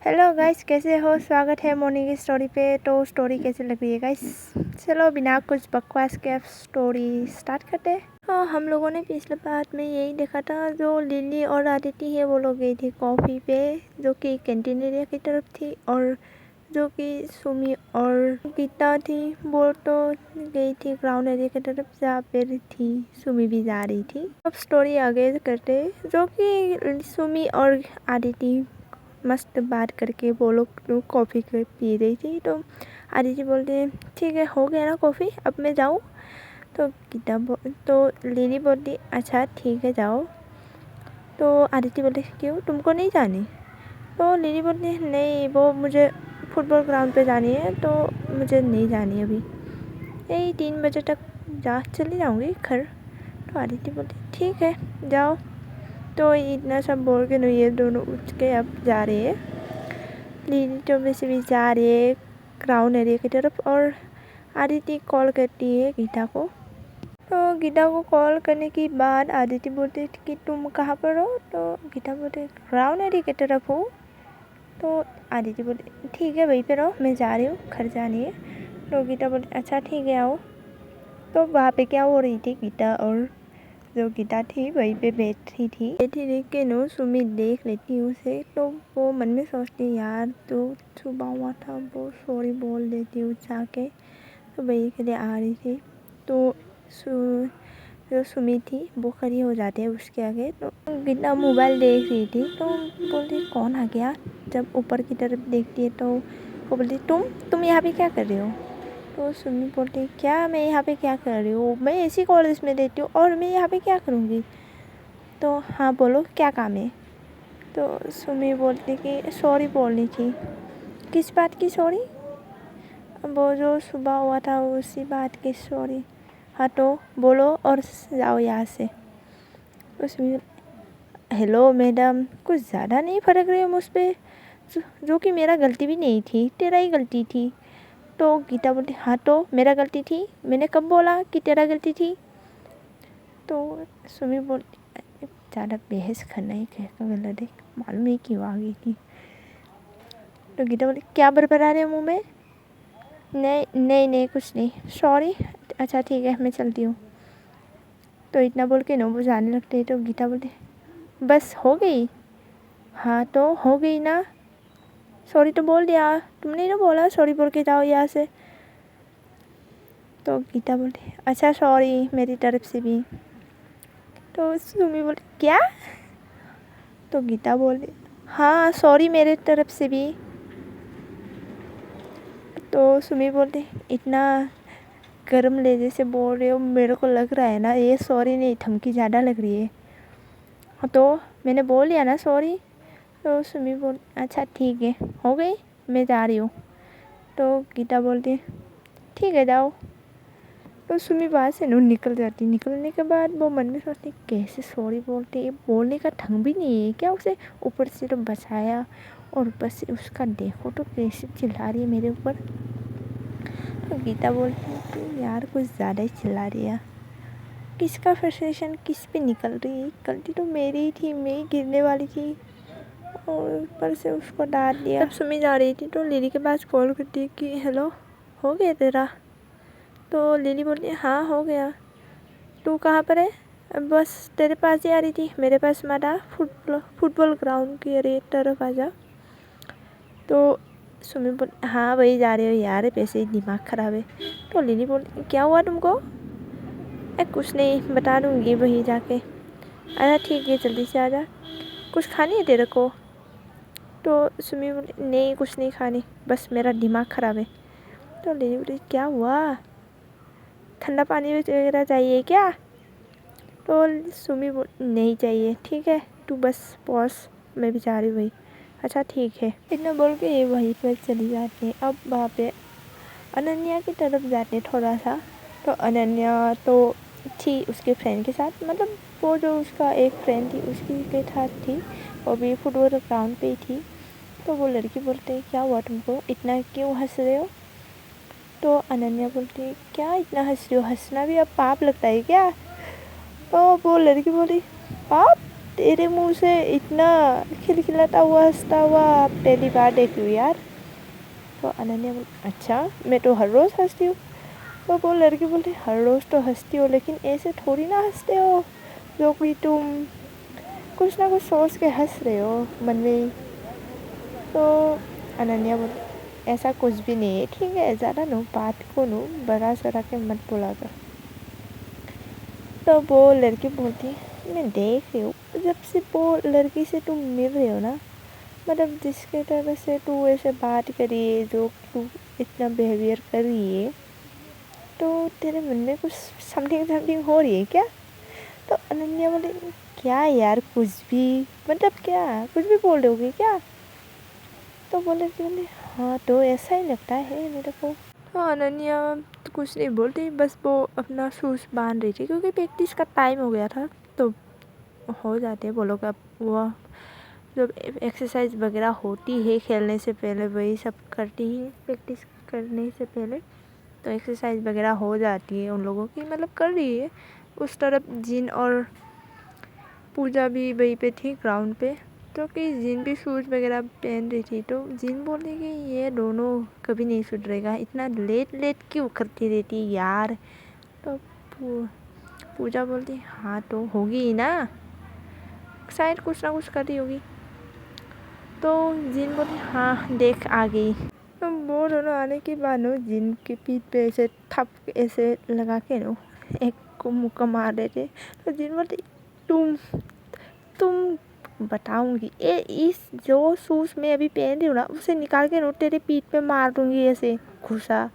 Hello guys, कैसे हो? स्वागत है मॉर्निंग की स्टोरी पे। तो स्टोरी कैसे लग रही है गाइस? चलो बिना कुछ बकवास के अब स्टोरी स्टार्ट करते हैं। हाँ, हम लोगों ने पिछले पार्ट में यही देखा था, जो लिली और आदिति है वो लोग गई थी कॉफ़ी पे, जो कि कैंटीन एरिया की तरफ थी, और जो कि सुमी और गीता थी वो तो गई थी ग्राउंड एरिया की तरफ, जहाँ पे थी सुमी भी जा रही थी। अब स्टोरी आगे करते, जो कि सुमी और आदिति मस्त बात करके वो लोग कॉफ़ी पी रही थी। तो आदिति बोलते हैं, ठीक है हो गया ना कॉफ़ी, अब मैं जाऊँ? तो तो लिली बोलती, अच्छा ठीक है जाओ। तो आदिति बोलती, क्यों, तुमको नहीं जानी? तो लिली बोलती, नहीं वो मुझे फुटबॉल ग्राउंड पे जानी है, तो मुझे नहीं जानी अभी, यही 3 बजे तक चली जाऊँगी घर। तो आदिति बोलती, ठीक है जाओ। तो इतना सब बोल के ये दोनों उठ के अब जा रहे हैं। लिली तो वैसे भी जा रही है ग्राउंड एरिया की तरफ, और आदिति कॉल करती है गीता को। तो गीता को कॉल करने के बाद आदिति बोलती है कि तुम कहाँ पर हो? तो गीता बोलती, ग्राउंड एरिया की तरफ हूँ। तो आदिति बोलती, ठीक है वहीं पे रहो, मैं जा रही हूँ, घर जानी है। तो गीता बोलती, अच्छा ठीक है आओ। तो वहाँ पे क्या हो रही थी, गीता और जो गीता थी वहीं पे बैठी देख के नो सुमी देख लेती उसे। तो वो मन में सोचती, यार तो सुबह हुआ था, वो सॉरी बोल देती हूँ जाके। तो वही के लिए आ रही थी। तो जो सुमी थी वो खड़ी हो जाती है उसके आगे। तो गीता मोबाइल देख रही थी, तो बोलती कौन आ गया? जब ऊपर की तरफ देखती है तो वो बोलती, तुम यहाँ पे क्या कर रही हो? तो सुमी बोलती, क्या मैं यहाँ पे क्या कर रही हूँ, मैं इसी कॉलेज में रहती हूँ और मैं यहाँ पे क्या करूँगी? तो हाँ बोलो क्या काम है? तो सुमी बोलती कि सॉरी बोलनी थी। किस बात की सॉरी? वो जो सुबह हुआ था उसी बात की सॉरी। हाँ तो बोलो और जाओ यहाँ से। तो सुमी, हेलो मैडम, कुछ ज़्यादा नहीं फर्क रही है मुझ पर, जो कि मेरा गलती भी नहीं थी, तेरा ही गलती थी। तो गीता बोलती, हाँ तो मेरा गलती थी, मैंने कब बोला कि तेरा गलती थी? तो सुमी बोलती, ज़्यादा बहस करना ही गलत है, मालूम है क्यों आ गई थी? तो गीता बोली, क्या बरबरा रहे मुँह में? नहीं नहीं नहीं कुछ नहीं, सॉरी, अच्छा ठीक है मैं चलती हूँ। तो इतना बोल के वो जाने लगते हैं। तो गीता बोलती, बस हो गई? हाँ तो हो गई ना, सॉरी तो बोल दिया, तुमने ना बोला सॉरी बोल के जाओ यहाँ से? तो गीता बोलती, अच्छा सॉरी मेरी तरफ से भी। तो सुमी बोली, क्या? तो गीता बोली, हाँ सॉरी मेरे तरफ से भी। तो सुमी बोलती, इतना गर्म लहजे से बोल रहे हो, मेरे को लग रहा है ना ये सॉरी नहीं धमकी ज़्यादा लग रही है। हाँ तो मैंने बोल दिया ना सॉरी। तो सुमी बोल, अच्छा ठीक है हो गई, मैं जा रही हूँ। तो गीता बोलती, ठीक है जाओ। तो सुमी वहाँ से निकल जाती। निकलने के बाद वो मन में सोचती, कैसे सॉरी बोलती है, बोलने का ढंग भी नहीं है क्या उसे? ऊपर से तो बचाया, और ऊपर से उसका देखो तो कैसे चिल्ला रही है मेरे ऊपर। तो गीता बोलती है, तू यार कुछ ज़्यादा ही चिल्ला रही है, किसका फ्रस्ट्रेशन किस पे निकल रही है? गलती तो मेरी ही थी, मैं ही गिरने वाली थी, और ऊपर से उसको डांट दिया। जब सुमी जा रही थी तो लिली के पास कॉल करती कि हेलो हो गया तेरा? तो लिली बोलती, हाँ हो गया। तू कहाँ पर है? बस तेरे पास ही आ रही थी, मेरे पास मत आ, फुटबॉल ग्राउंड की तरफ आ जा। तो सुमी बोल, हाँ वही जा रही हो यार, पैसे ही दिमाग ख़राब है। तो लिली बोल, क्या हुआ तुमको? कुछ नहीं, बता दूँगी वहीं जाके। अच्छा ठीक है जल्दी से आ जा, कुछ खानी है तेरे को? तो सुमी बोली, नहीं कुछ नहीं खानी, बस मेरा दिमाग ख़राब है। तो लिली बोली, क्या हुआ, ठंडा पानी वगैरह चाहिए क्या? तो सुमी बोल, नहीं चाहिए, ठीक है तू बस पहुँच, मैं भी जा रही हूँ वही। अच्छा ठीक है, इतना बोल के ये वहीं पर चली जाती है। अब वहाँ पे अनन्या की तरफ जाते थोड़ा सा। तो अनन्या तो थी उसके फ्रेंड के साथ, मतलब वो जो उसका एक फ्रेंड थी उसकी के साथ थी, वो भी फुटबॉल ग्राउंड पे ही थी। तो वो लड़की बोलती है, क्या हुआ तुमको, इतना क्यों हंस रहे हो? तो अनन्या बोलती है, क्या इतना हंस रही हो, हंसना भी अब पाप लगता है क्या? तो वो लड़की बोली, पाप? तेरे मुंह से इतना खिलखिलाता हुआ हंसता हुआ पहली बार देख रही हूँ यार। तो अनन्या बोली अच्छा, मैं तो हर रोज़ हंसती हूँ। तो वो लड़की बोलती हर रोज़ तो हंसती हो, लेकिन ऐसे थोड़ी ना हंसते हो जो कि तुम कुछ ना कुछ सोच के हंस रहे हो मन में ही। तो अनन्या बोली ऐसा कुछ भी नहीं है, ठीक है, ज़्यादा नो बात को नो बड़ा सरा के मत बोला कर। तो वो लड़की बोलती है मैं देख रही हूँ जब से वो लड़की से तुम मिल रहे हो ना, मतलब जिसके तरह से तू ऐसे बात करी है, जो तू इतना बिहेवियर कर रही है, तो तेरे मन में कुछ समथिंग हो रही है क्या? तो अनन्या बोली क्या यार, कुछ भी मतलब क्या, कुछ भी बोल दोगे क्या? तो बोले हाँ तो ऐसा ही लगता है मेरे को। तो अनन्या तो कुछ नहीं बोलती, बस वो अपना शूज़ बांध रही थी क्योंकि प्रैक्टिस का टाइम हो गया था। तो हो जाते हैं वो लोग, अब वो जब एक्सरसाइज वगैरह होती है खेलने से पहले वही सब करती ही प्रैक्टिस करने से पहले। तो एक्सरसाइज वगैरह हो जाती है उन लोगों की, मतलब कर रही है। उस तरफ जिन और पूजा भी वहीं पे थी ग्राउंड पे, तो कि जिन भी शूज़ वगैरह पहन रही थी। तो जिन बोलती कि ये दोनों कभी नहीं सुधरेगा, इतना लेट लेट क्यों करती रहती यार। तो पूजा बोलती हाँ तो होगी ही ना, शायद कुछ ना कुछ कर रही होगी। तो जिन बोलती हाँ देख आ गई। तो वो दोनों आने के बाद नो जिन की पीठ पे ऐसे थप ऐसे लगा के नो एक को मुक्का मार रहे थे। तो जिन बोलती तुम बताऊंगी ये इस जो शूज़ मैं अभी पहन रही हूँ ना, उसे निकाल के नो तेरे पीठ पे मार दूंगी ऐसे घुसा।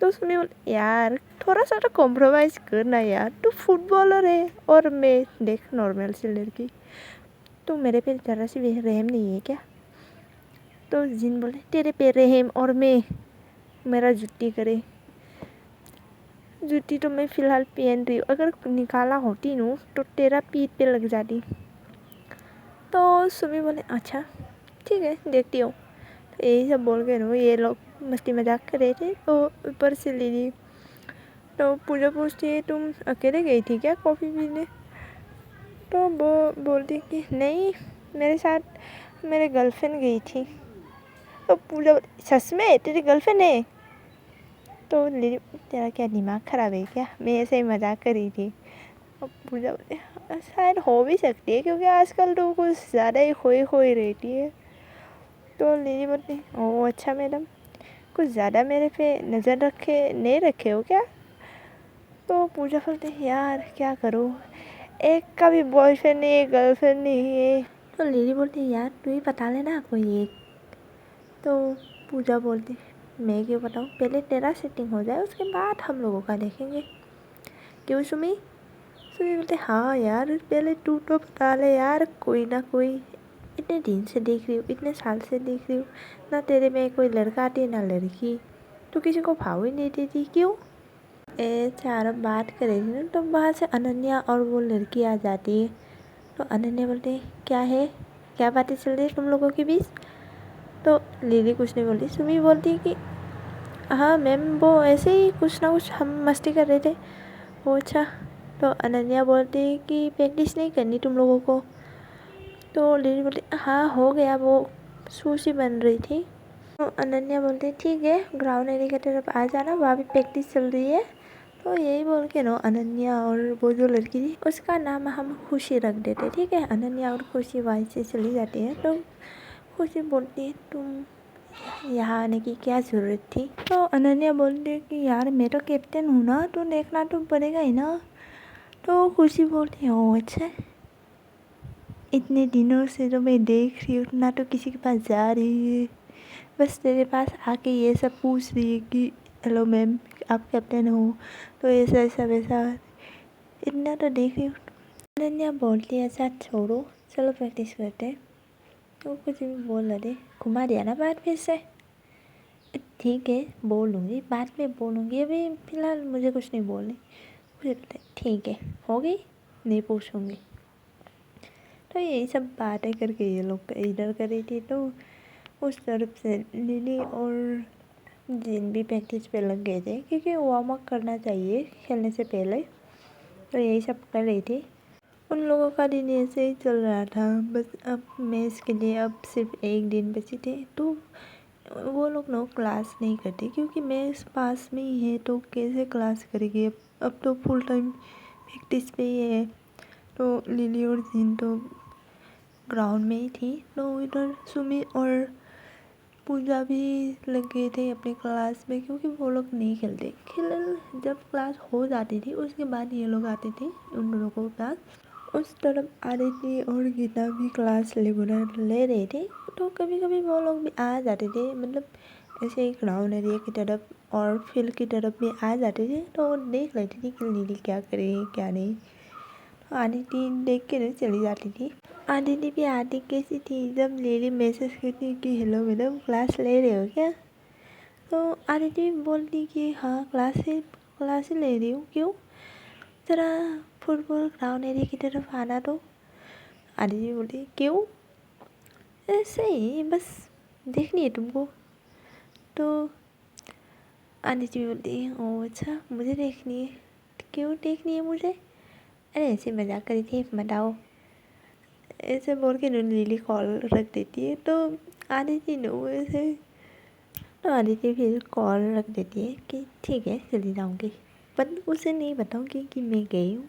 तो उसमें यार थोड़ा सा तो कॉम्प्रोमाइज़ करना यार, तू फुटबॉलर है और मैं देख नॉर्मल सी लड़की, तो मेरे पे ज़रा सी रहम नहीं है क्या? तो जिन बोले तेरे पे रहम और मैं मेरा जुट्टी करे, जुट्टी तो मैं फ़िलहाल पहन रही हूँ, अगर निकाला होती नू तो तेरा पीठ पे लग जाती। तो सुमी बोले अच्छा ठीक है देखती हूँ। तो यही सब बोल के नो ये लोग मस्ती मजाक कर रहे थे। तो ऊपर से लीली तो पूजा पूछती है तुम अकेले गई थी क्या कॉफ़ी पीने? तो वो बोलती कि नहीं, मेरे साथ मेरे गर्लफ्रेंड गई थी। तो पूजा सच में तेरी गर्लफ्रेंड है? तो लीली तेरा क्या दिमाग ख़राब है क्या, मैं ऐसे ही मजाक कर रही थी। और पूजा शायद हो भी सकती है क्योंकि आजकल तो कुछ ज़्यादा ही खोई खोई रहती है। तो लीली बोलती ओह अच्छा मैडम, कुछ ज़्यादा मेरे पे नज़र रखे हो क्या? तो पूजा बोलती यार क्या करूँ, एक का भी बॉयफ्रेंड नहीं है, गर्लफ्रेंड नहीं है। तो लीली बोलती यार तू ही बता लेना कोई एक। तो पूजा बोलती मैं क्यों बताऊँ, पहले तेरा सेटिंग हो जाए उसके बाद हम लोगों का देखेंगे, क्यों सुमी? सुमी बोलते हाँ यार पहले तू तो बता ले यार, कोई ना कोई, इतने दिन से देख रही हूँ, इतने साल से देख रही हूँ ना, तेरे में कोई लड़का आती ना लड़की, तू किसी को भाव ही नहीं देती क्यों? चारों बात कर रही थी ना, तो वहाँ से अनन्या और वो लड़की आ जाती है। तो अनन्या बोलती क्या है, क्या बातें चल रही है तुम लोगों के बीच? तो लिली कुछ नहीं बोलती। सुमी बोलती कि हाँ मैम वो ऐसे ही कुछ ना कुछ हम मस्ती कर रहे थे। वो अच्छा। तो अनन्या बोलती कि प्रैक्टिस नहीं करनी तुम लोगों को? तो लिली बोलती हाँ हो गया, वो सूशी बन रही थी। तो अनन्या बोलती ठीक है ग्राउंड एरिया की तरफ आ जाना, वहाँ भी प्रैक्टिस चल रही है। तो यही बोल के नो अनन्या और वो जो लड़की थी उसका नाम हम खुशी रख देते, ठीक है। अनन्या और खुशी वहीं से चली जाती है। तो खुशी बोलती है तुम यहाँ आने की क्या ज़रूरत थी? तो अनन्या बोलती है कि यार मैं तो कैप्टन हूँ ना, तो देखना तो पड़ेगा ही ना। तो खुशी बोलती है ओह अच्छा, इतने दिनों से तो मैं देख रही हूँ ना, तो किसी के पास जा रही है, बस तेरे पास आके ये सब पूछ रही है कि हेलो मैम आप कैप्टन हो, तो ऐसा ऐसा वैसा, इतना तो देख रही हूँ। अनन्या बोलती है अच्छा छोड़ो चलो प्रैक्टिस करते हैं। तो कुछ भी बोल रहे, घुमा दिया ना बात फिर से। ठीक है बोलूँगी बाद में बोलूँगी, अभी फ़िलहाल मुझे कुछ नहीं बोलनी। मुझे ठीक है हो गई, नहीं पूछूँगी। तो यही सब बातें करके ये लोग इधर कर रही थी। तो उस तरफ से लिली और जिन भी प्रैक्टिस पे लग गए थे क्योंकि वार्म अप करना चाहिए खेलने से पहले। तो यही सब कर रही थी। उन लोगों का दिन ऐसे ही चल रहा था। बस अब मैथ्स के लिए अब सिर्फ एक दिन बचे थे, तो वो लोग क्लास नहीं करते क्योंकि मैथ्स पास में ही है, तो कैसे क्लास करेगी। अब तो फुल टाइम प्रैक्टिस पे ही है। तो लिली और जिन तो ग्राउंड में ही थी, तो इधर सुमी और पूजा भी लग गए थे अपने क्लास में, क्योंकि वो लोग नहीं खेलते। जब क्लास हो जाती थी उसके बाद ये लोग आते थे उन लोगों को पास। उस तरफ आदित्य और गीता भी क्लास रेगुलर ले रहे थे, तो कभी कभी वो लोग भी आ जाते थे, मतलब ऐसे ही ग्राउंड एरिया की तरफ और फील्ड की तरफ भी आ जाते थे। तो देख लेती थी कि लिली क्या करे क्या नहीं। तो आदित्य देख के नहीं चली जाती थी। आदित्य भी आती कैसी थी, जब लिली मैसेज करती कि हेलो मैडम क्लास ले रहे हो क्या, तो आदित्य बोलती कि हाँ क्लास ही ले रही हूँ। क्यों, ज़रा फुटबॉल ग्राउंड एरिया की तरफ आना। तो आदित्य बोलती क्यों, ऐसे ही बस देखनी है तुमको। तो आदित्य बोलती ओह अच्छा मुझे देखनी है, तो क्यों देखनी है मुझे, अरे ऐसे मजाक करी थी बताओ, ऐसे बोल के लिली कॉल रख देती है। तो आदित्य ऐसे, तो आदित्य फिर कॉल रख देती है कि ठीक है चली जाऊँगी, पर उसे नहीं बताऊँगी कि मैं गई हूँ।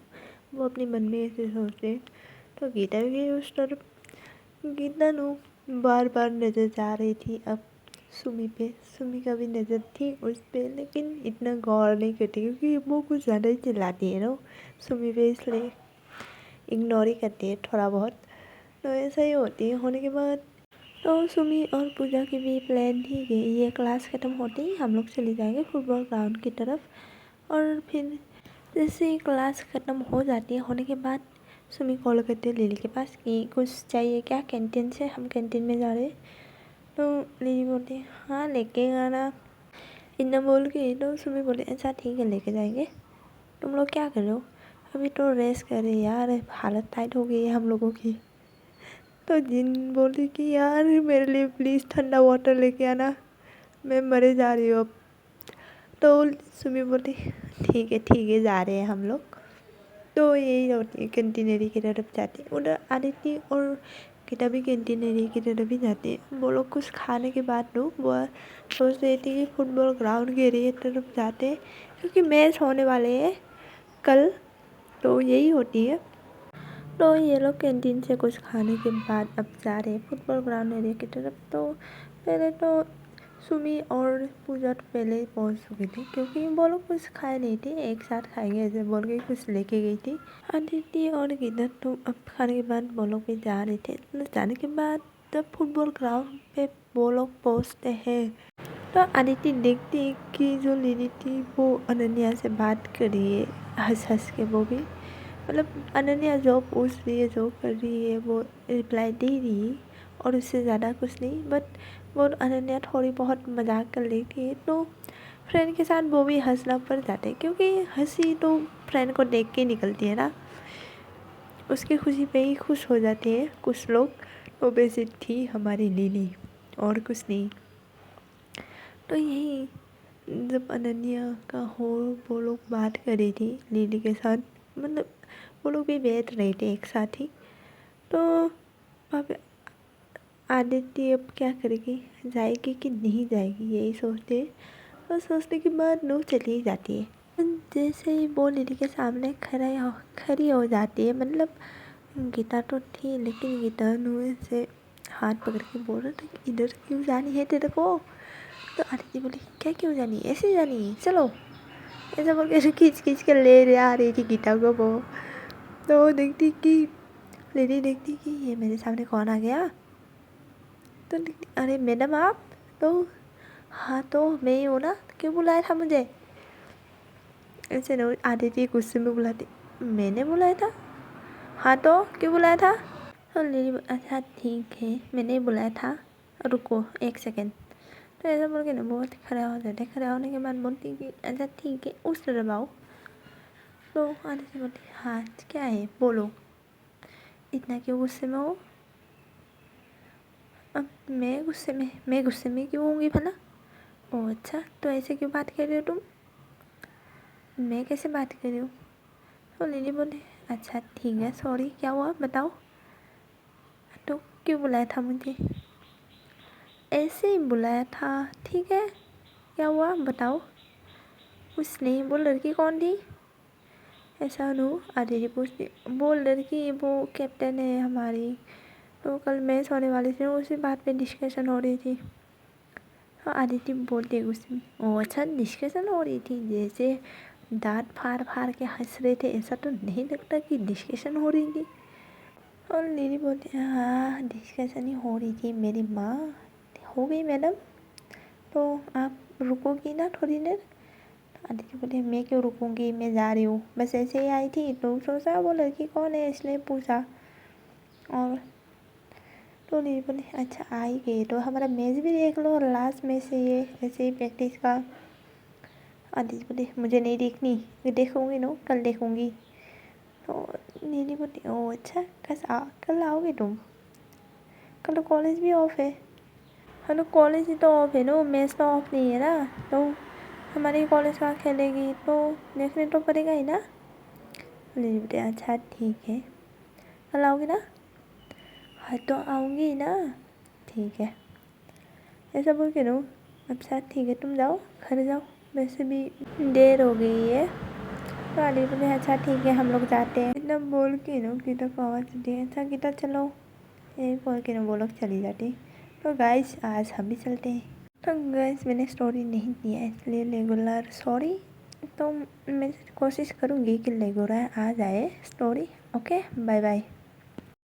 वो अपने मन में ऐसे सोचते। तो गीता भी उस तरफ, गीता बार बार नज़र जा रही थी अब सुमी पे। सुमी का भी नज़र थी उस पे, लेकिन इतना गौर नहीं करती क्योंकि वो कुछ ज़्यादा ही चिल्लाती है ना सुमी पे, इसलिए इग्नोर ही करती है थोड़ा बहुत। तो ऐसा ही होती है। होने के बाद तो सुमी और पूजा की भी प्लान थी कि ये क्लास ख़त्म होते ही हम लोग चले जाएंगे फुटबॉल ग्राउंड की तरफ। और फिर जैसे ही क्लास ख़त्म हो जाती है, होने के बाद सुमी कॉल करती है लिली के पास कि कुछ चाहिए क्या कैंटीन से, हम कैंटीन में जा रहे हैं। तो लिली बोलती है हाँ लेके आना, इतना बोल के। तो सुमी बोले अच्छा ठीक है लेके जाएंगे। तुम लोग क्या कर रहे हो, अभी तो रेस्ट कर रहे यार, हालत टाइट हो गई है हम लोगों की। तो जिन बोली कि यार मेरे लिए प्लीज़ ठंडा वाटर लेके आना, मैं मरे जा रही हूँ अब। तो सुमी बोली ठीक है जा रहे हैं हम लोग। तो यही होती है, कैंटीन एरिया की तरफ जाते हैं। उधर आदित्य और गीता भी कैंटीन एरिया की तरफ ही जाते हैं। वो लोग कुछ खाने के बाद लोग वो सोच रहे थे कि फुटबॉल ग्राउंड के एरिया की तरफ जाते हैं क्योंकि मैच होने वाले हैं कल। तो यही होती है। तो ये लोग कैंटीन से कुछ खाने के बाद अब जा रहे हैं फुटबॉल ग्राउंड एरिया की तरफ। तो पहले तो सुमी और पूजा तो पहले ही पहुंच चुकी थी क्योंकि वो लोग कुछ खाए नहीं थे, एक साथ खाएंगे ऐसे बोल के कुछ लेके गई थी। आदित्य और गीता तो अब खाने के बाद वो लोग भी जा रहे थे। तो जाने के बाद जब फुटबॉल ग्राउंड पे वो लोग पहुँचते हैं, तो आदित्य देखती है कि जो लिली थी वो अनन्या से बात कर रही है हंस हंस के। वो भी मतलब अनन्या जो पूछ रही है जो कर रही है वो रिप्लाई दे रही है और उससे ज़्यादा कुछ नहीं। बट वो अनन्या थोड़ी बहुत मजाक कर लेती है, तो फ्रेंड के साथ वो भी हंसना पड़ जाता है क्योंकि हंसी तो फ्रेंड को देख के निकलती है ना, उसकी खुशी पे ही खुश हो जाते हैं कुछ लोग। वो वैसे थी हमारी लिली और कुछ नहीं। तो यही जब अनन्या का हो वो लोग बात कर रही थी लिली के साथ, मतलब वो लोग भी बैठ रहे थे एक साथ ही। तो वहाँ पे आदित्य अब क्या करेगी, जाएगी कि नहीं जाएगी यही सोचते हैं। और सोचने के बाद नू चली जाती है। जैसे ही वो लिली के सामने खड़ी हो जाती है, मतलब गीता तो थी लेकिन गीता नू से हाथ पकड़ के बोल रहा था कि इधर क्यों जानी है तेरे को। तो आदित्य बोली क्या क्यों जानी है, ऐसे जानी है चलो, ऐसा बोल के खींच खींच के ले आ रही थी गीता को वो। तो देखती कि लिली देखती कि ये मेरे सामने कौन आ गया। तो अरे मैडम आप, तो हाँ तो मैं ही हूँ ना, क्यों बुलाया था मुझे, ऐसे ना आदित्य गुस्से में बुलाती, मैंने बुलाया था, हाँ तो क्यों बुलाया था। तो लिली अच्छा ठीक है मैंने ही बुलाया था, रुको एक सेकेंड। तो ऐसा बोल के ना बहुत खड़ा हो जाते। खड़ा होने के बाद बोलती कि अच्छा ठीक है उस तरफ आओ। तो आदित्य बोलती हाँ क्या है बोलो, इतना क्यों गुस्से में हो। अब मैं गुस्से में क्यों होंगी भला। ओह अच्छा तो ऐसे क्यों बात कर रहे हो तुम, मैं कैसे बात कर रही हूँ। तो लिली बोले अच्छा ठीक है, सॉरी, क्या हुआ बताओ। तो क्यों बुलाया था मुझे? ऐसे ही बुलाया था, ठीक है, क्या हुआ बताओ। कुछ नहीं। वो लड़की कौन थी? ऐसा नो, आदिति पूछती। वो लड़की वो कैप्टन है हमारी, तो कल मैच होने वाली थी, उसी बात पे डिस्कशन हो रही थी। हाँ, आदिति बोलती है गुस्से में। ओ अच्छा, डिस्कशन हो रही थी, जैसे दांत फाड़ फाड़ के हंस रहे थे, ऐसा तो नहीं लगता कि डिस्कशन हो रही थी। और लीली बोलती है हाँ, डिस्कशन ही हो रही थी मेरी माँ। हो गई मैडम, तो आप रुकोगी ना थोड़ी देर? तो आदित्य बोले मैं क्यों रुकूंगी, मैं जा रही हूँ, बस ऐसे ही आई थी तो सोचा वो लड़की कौन है इसलिए पूछा। और तो लीली बोले अच्छा आ ही गई तो हमारा मैच भी देख लो, लास्ट मैच है ये, ऐसे ही प्रैक्टिस का। आदित्य बोले मुझे नहीं देखनी, देखूंगी नो, कल देखूंगी। तो नीली बोली ओ अच्छा, कल आओगे तुम? कल तो कॉलेज भी ऑफ है। हाँ तो कॉलेज ही तो ऑफ है ना, मैच तो ऑफ नहीं है ना, तो हमारी कॉलेज का खेलेगी तो देखने तो पड़ेगा ही ना। लीली बोली अच्छा ठीक है, कल आओगी ना? हाँ तो आऊँगी ना, ठीक है, ऐसा बोल के नो। अच्छा ठीक है, तुम जाओ घर जाओ, वैसे भी देर हो गई है। तो अली बोले अच्छा ठीक है, हम लोग जाते हैं, इतना बोल के नो गीता को आवाज़ दी। अच्छा गीता चलो, ये बोल के नो वो लोग चली जाती। तो गाइस आज हम भी चलते हैं। तो गाइस मैंने स्टोरी नहीं दिया है इसलिए रेगुलर सॉरी। तो मैं कोशिश करूँगी कि रेगुलर आ जाए स्टोरी। Okay, bye bye.